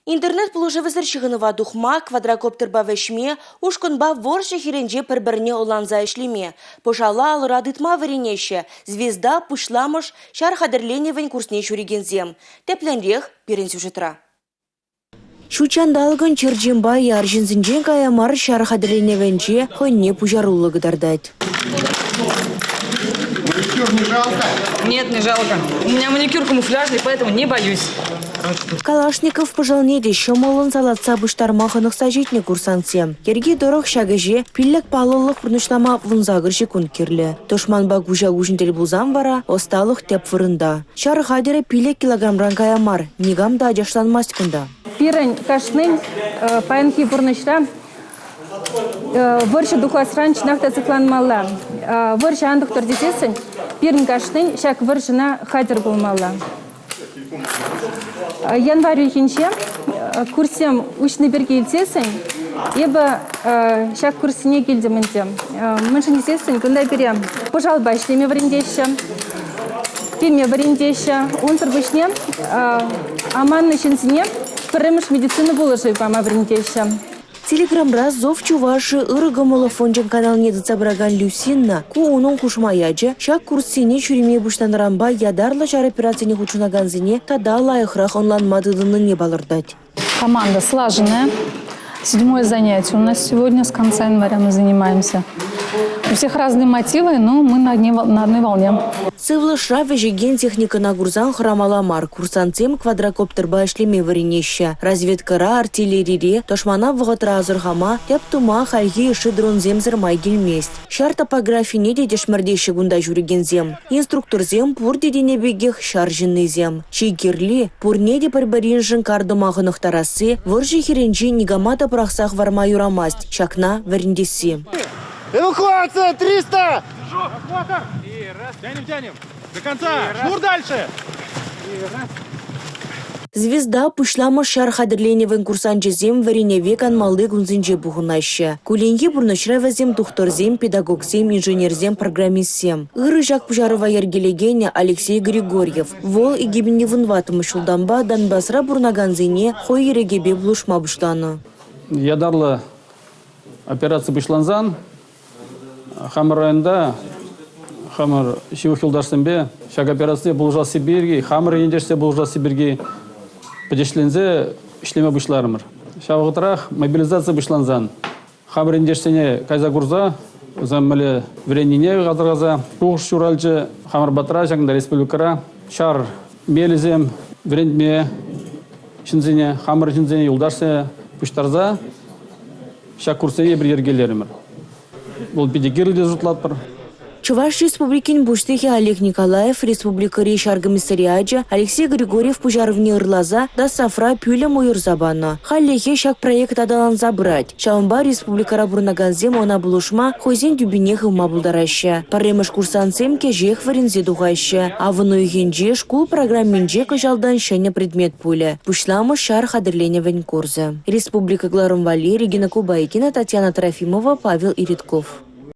Интернет положевызыр шығыныва дұхма, квадрокоптерба вешме, ушкунба воршы херенже пір-біріне оланза ішлеме. Пошала алыра дытма варенеше, звезда пышламыш, шар хадырленевен курсне шурегензем. Тепленрех перен сюжетра. Шучандалгын черджимба яржинзінжен каямар шар хадырленевенже хонне пужарулы гыдардайт. Маникюр не жалко? Нет, не жалко. У меня маникюр камуфляжный, поэтому не боюсь. Калашников пожалнеде шомолын салатса быштармахынық сажитне курсантсем. Керге дорог шагыже пиллек палылық пұрнышлама вунзагыршы күн керлі. Тошманба гужа гужинтел булзам вара, осталық теп фырында. Шары хадері пиллек килограммран каямар, негамда ажашланмас күнда. Пирень кашнын паянки пұрнышра выршы духасран чинахта цикланмалла. Выршы андықтыр десесін, пирень кашнын шак выршына хадер болмалла. Январь үйхенше курсем үшіні берге елсесін, ебі шак курсіне келдімінде. Мүншін есесін, күндай берем. Пожалба ішлеме варендеші, пеме варендеші, онсыр бүшне аманны шынсіне піріміш медицины болыжы пама варендеші. Телеграмра зов чуваши ырыгымылы фонжен канал недіцабыраган Люсинна, ку оның кушмаяджы, шак курсине чуриме буштанрамба ядарлы жар операцияне хучунаганзине тада лайықрақ онланмадыдыны не балырдать. Команда слаженная. 7-е занятие у нас сегодня, с конца января мы занимаемся. У всех разные мотивы, но мы на одной волне. Сывлы шравежеген техника на гурзан храмаламар, курсантем квадрокоптерба ишлеме варенеща, разведкара, артиллерире, тошмана вғытра азырхама, тяптума хальги иши дронзем май гельмест. Шар топографии не дедеш мардеші гунда жүргензем. Инструкторзем пур дедене бегех шаржыннезем. Чигерли пур неде парбаринжын кардымағынық тарасы, выржы херенжи негамата прахсах варма юрамаст, шакна варендеси. Эвакуация 300! Эвакуатор! Тянем. До конца! Шнур дальше! Звезда пышлама шар хадырленевен курсанчезем вареневе канмалды гунзинже бугунайшы. Куленге бурнышревезем тухторзем, педагогзем, инженерзем, программистсем. Иры жак пужарова ергелегене Алексей Григорьев. Вол и гибеневын ватымы шулдамба Донбасра бурнаганзине хой ерегебе блушма буштаны. Ядарлы операция бышланзан. Хамыр районда, хамыр шивухилдарсынбе, шаг операция бұлжа Сибирги, хамыр ендерсе бұлжа Сибирги, подешлензе ішлеме бұшларымыр. Шавғытырақ мобилизация бұшланзан. Хамыр ендерсене кайза курза, заммілі вреніне ғазырғаза, туғыш шуралжы хамыр батыра, жаңында республикара, шар мелізем, вренме, шынзене, хамыр шынзене юлдарсе бұштарза, шаг курсене бір ергелерімір. Бұл педигерлі жұтлатпыр. Чуваш республикин буштехи Олег Николаев, республика рейшар комиссариаджа, Алексей Григорьев пужарывне ырлаза, да сафра пюля мойырзабана. Халлехе шак проект адалан забрать. Шаумба республика рабурнаганзем она булушма, хозин дюбинех ума булдараща. Паремыш курсанцем кежех варензе дугаща. А вну игенже шкул программинже кажалдан шеня предмет пуля. Пушламы шар хадырленевен курза. Республика Гларумвали, Регина Кубайкина, Татьяна Трофимова, Павел Иритков.